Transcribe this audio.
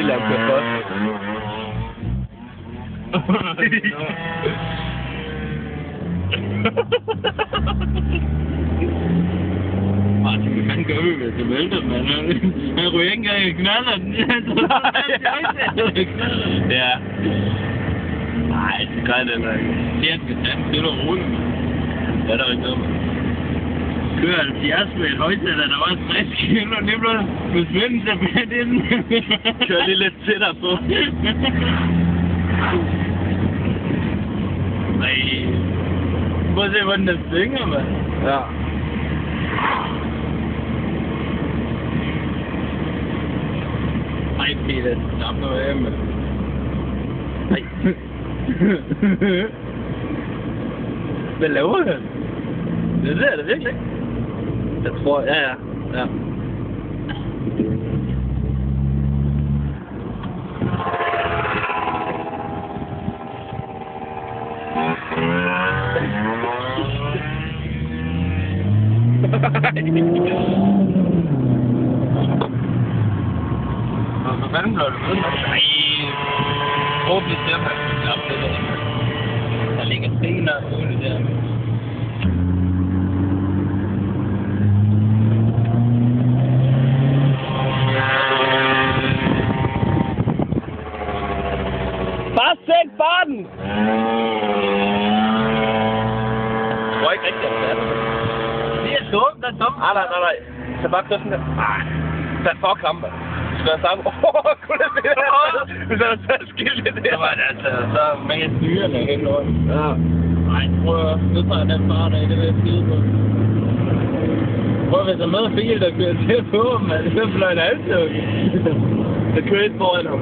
aldrig lave kapot. Martin, du kan gøre hvis det vælter, men han ryger ikke engang i knalderen. Ja. Nej, det gør det nok. Det skal tage en stille og roligt, mand. Det er der ikke noget, man. Kører 70 med et højtaler, der var 60 kilo, og det blev med svinden til bæt inden. Kører lige lidt tættere på. Nej. Prøv at se, hvordan den svinger, mand. Ja. Ej, Peter, stop nu af, mand. Nej. Hvad laver han? Det er det virkelig ikke. Jeg tror, ja. Hvad fanden blev det ved? Nej. Åbne stemme. Ja, det er det. Der ligger stener ude der. Bare sæt farten! Jeg tror ikke rigtig, at det er det. Det er dumt, det er dumt. Nej. Så bare køre sådan der. Nej. Tag for klamper. Du skal have sammen. Kunne det se det? Hvis der er sat skilt i det. Så var det altså, så man kan styre det helt over. Ja. Nej, prøv at nedtræde den fart af, det vil jeg skide på. Prøv at hvis der er med bil, der kører til på, mand. Så fløj det altid. Der kører et foran ham.